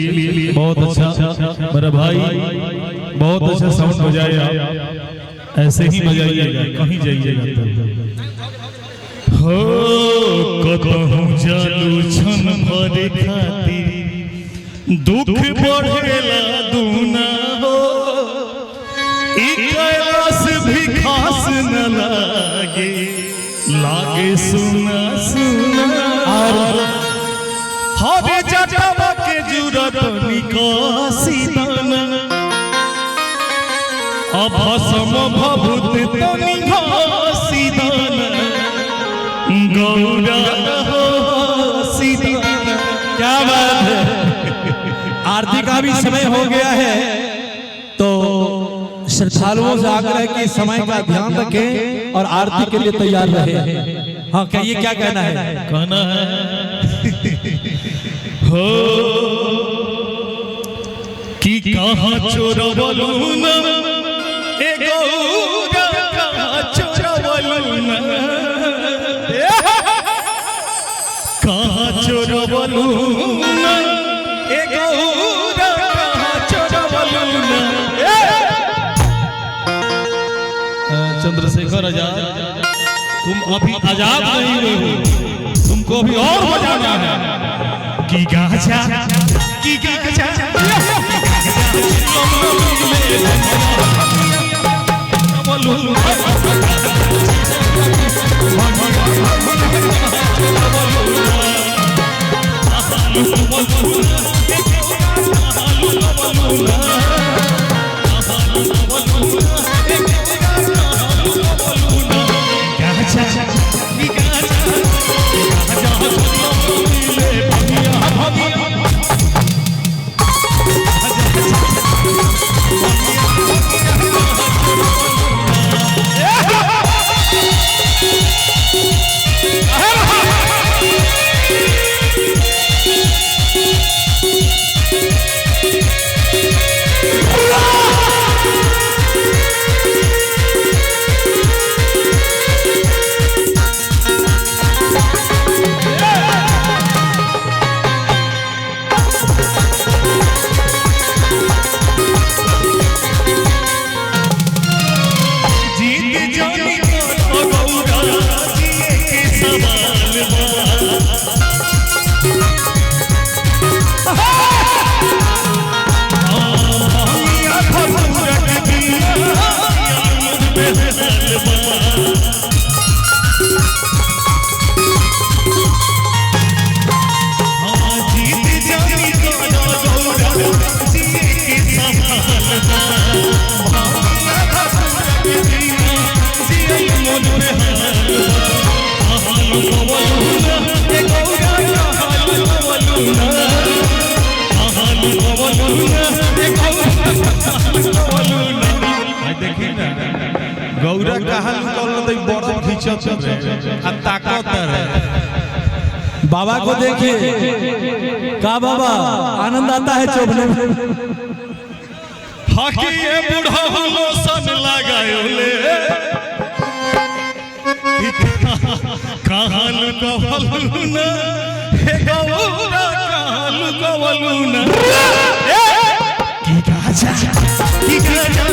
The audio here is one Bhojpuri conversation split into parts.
बहुत अच्छा मेरा भाई, बहुत अच्छा साउंड बजाया। ऐसे ही बजाइएगा, कहीं जाइएगा हो कतहु जालू छन भरे खातिर दुख बढ़ेला दूना हो, ई कैलाश भी खास न लागे, लागे सुना सुना हरे जटावा के जुरत निकासी दाना, अभसम भभूत तनि घासी दाना, गौरा हो सीताना। क्या बात है, आरती का भी समय हो गया है, तो श्रद्धालुओं से आग्रह कि समय का ध्यान रखें और आरती के लिए तैयार रहे। हाँ, क्या ये क्या कहना है? कहना है हो कि कहाँ चोरवलू ना ए गौरा, कहाँ चोरवलू ना, कहाँ चोरवलू ना ए गौरा, कहाँ चोरवलू ना। चंद्रशेखर आजाद, तुम अभी आजाद नहीं हुए हो, तुमको अभी और बजाना है कि गाजा की गाजा गौरा कहाँ लुकल बर्फ खींचत आ ताकत है। बाबा को देखिए, का बाबा आनंद आता है चोभने में। हाकी ये बूढ़ा लोसन लगायो ले, कहाँ लुकवलू ना हे गौरा, कहाँ लुकवलू ना की गाजा की गाजा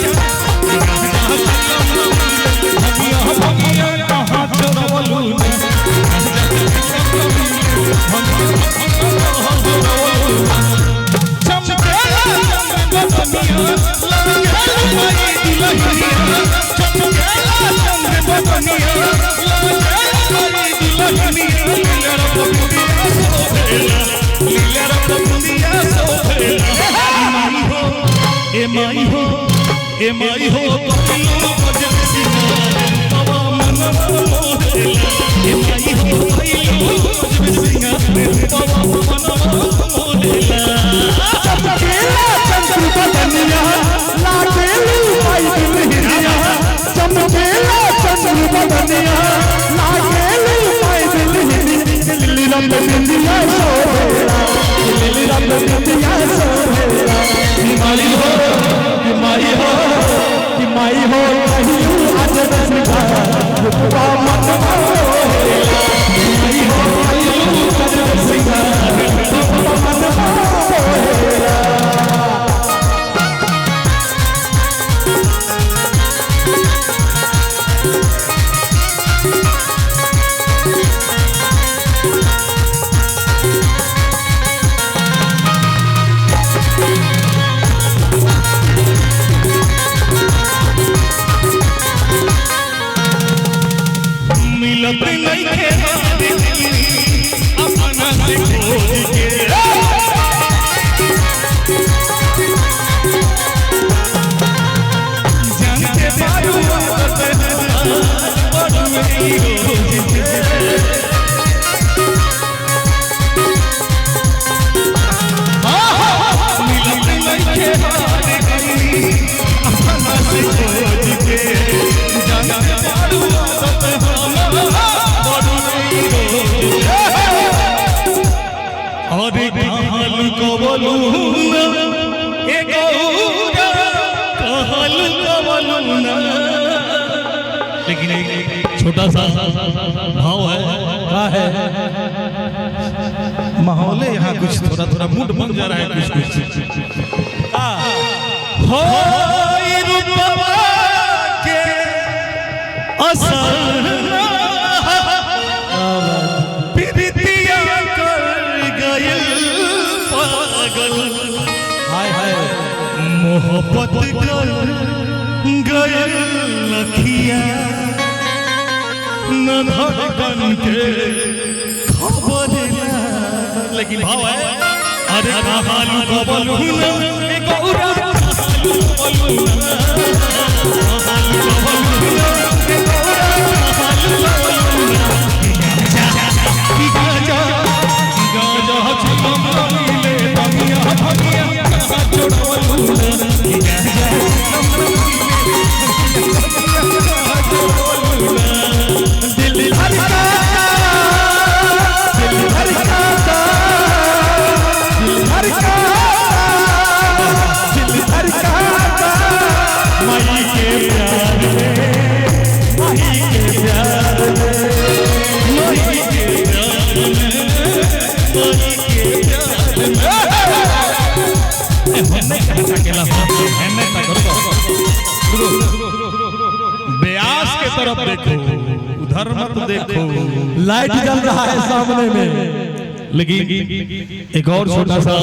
माई हो ए माई हो कहियो बजन सिंगार बाबा मन मोहेला, ए माई हो कहियो बजन सिंगार बाबा मन मोहेला। चमकेला चंद्र बदनिया लागेलू पाई दिल हिरिया, चमकेला चंद्र बदनिया लागेलू पाई दिल हिरिया, लिली रंग बिंदिया सोहेला, लिली रंग बिंदिया सोहेला। माई हो कि माई हो कि माई हो कहियो आज दसगा रूपा मन मोहेला, माई हो कहियो आज दसगा रूपा मन मोहेला। कवलूना ए गौरा कहल कवलूना। लेकिन एक छोटा सा भाव है, क्या है? माहौल है यहाँ कुछ थोड़ा थोड़ा मूड बन जा रहा है कुछ कुछ। हो रूपवा के असर प्रीतिया कर गयल पागल। हाय हाय मोहब्बत कर गयल लखिया न धड़कन के खबर ना। लेकिन भाव है अरे कहालू कवलूना ए गौरा कहालू कवलूना, कहालू कवलूना ए गौरा कहालू कवलूना। गाजा गाजा चिलम ले तमिया भगिया कहा छोड़वलूना। गाजा कहा छोड़वलूना। दिल धड़का दिल धड़का दिल धड़का दिल धड़का माई के प्यार में, माई के प्यार में, माई के प्यार में, माई के प्यार में। अकेला ब्यास के तरफ देखो, उधर मत देखो। लाइट जल रहा है सामने में। लेकिन एक और छोटा सा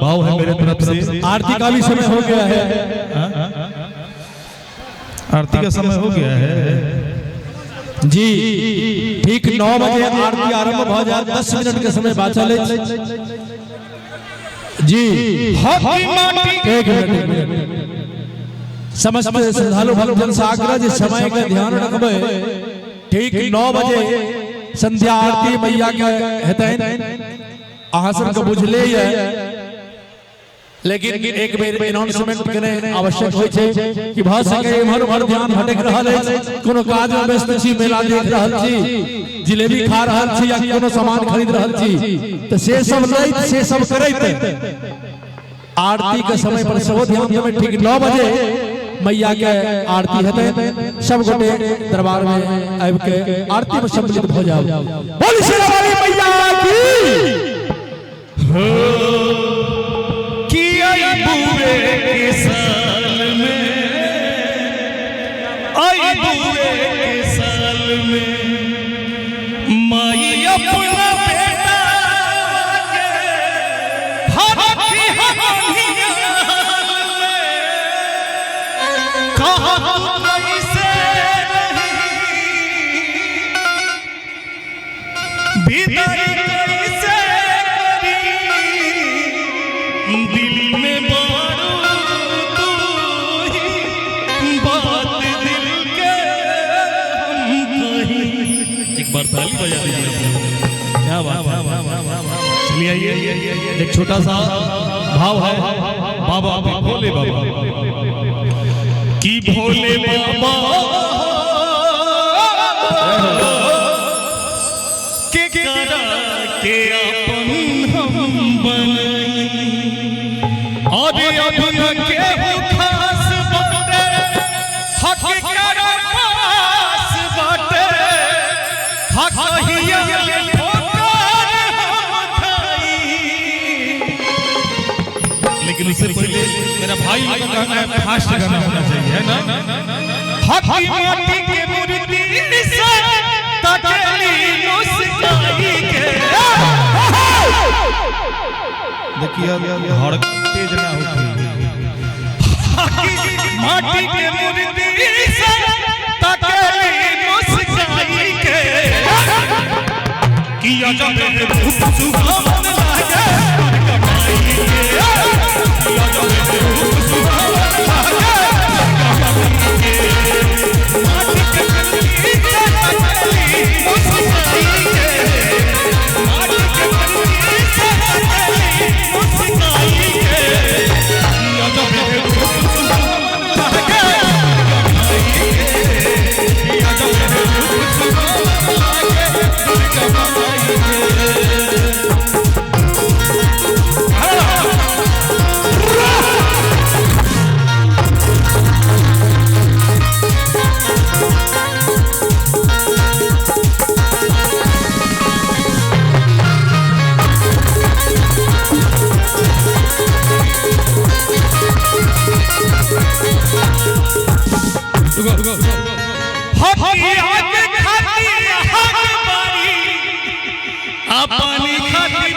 भाव है मेरे तरफ से। आरती का भी समय हो गया है। आरती का समय हो गया है जी, ठीक 9 बजे आरती आरंभ हो जाए, 10 मिनट के समय बाचल जी। एक मिनट समस्त श्रद्धालु भक्तजन से आग्रह जी समय का ध्यान रखबे। ठीक 9 बजे संध्या आरती मैया के हेतैन अहाँ सबके बुझले है। लेकिन एक बेर अनाउंसमेंट करने आवश्यक होय छै कि भ सके इम्हर उम्हर ध्यान भटक रहल है, कोनो काज में व्यस्त छी, मेला देख रहल छी, जिलेबी खा रहल छी या कोनो सामान खरीद रहल छी, तो से सब लैत से सब करैत आरती के समय पर सब ध्यान देबै। ठीक 9 बजे मैया के आरती हेतै, सब गोटे दरबार में आबि के आरती में सम्मिलित भ जाओ। बोल श्री वाली मैया की आई बुए के साल में, आई बुए के साल में माई अपना बेटा के हरती हनिया में कहा कैसे भीतर कैसे दिल में बारू तू ही बात दिल के हम कहीं। एक बार ताली बजा दीजिए। क्या बात है। चलिए आइए एक छोटा सा भाव है बाबा पे, भोले बाबा की भोले बाबा के करा के अपन हम बनाई और अभी के खास बाटे हक कर पास बाटे हक हिया ठोकर हम खाई। लेकिन उससे पहले मेरा भाई का गाना है, फास्ट गाना होना चाहिए, है ना। हक माटी के मूर्ति से तकली मुस्काई के देखिए धड़क तेज ना होती। माटी के मूर्ति से तकली मुस्काई के किया जाने रूप सुहावन लागे कमाई के, किया जाने रूप सुहावन लागे कमाई के। माटी के मूर्ति से तकली मुस्काई के, माटी के मूर्ति से तकली मुस्काई के किया जाने रूप सुहावन लागे कमाई के, किया जाने रूप सुहावन लागे कमाई के। पानी खाती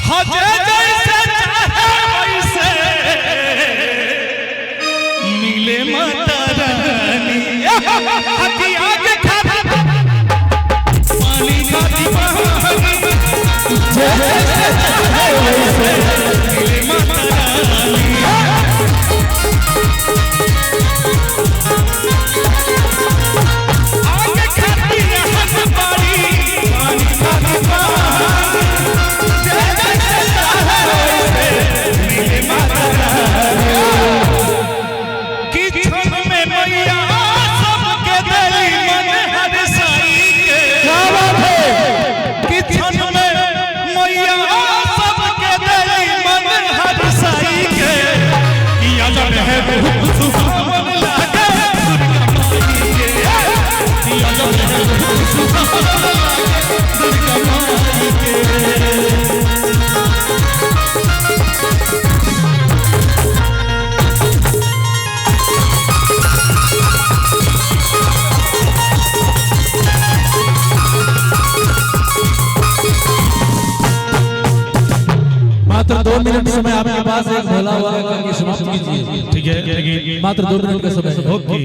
हजे जैसे चाहे वैसे मिले माता रानी हथिया के खाती पानी खाती जैसे चाहे वैसे मिले माता रानी आगे खाती हंस पारी पानी खाती मात्र 2 मिनट समय आपके पास एक भोला हुआ करके समाप्त कीजिए। ठीक है मात्र 2 मिनट का समय। ओके।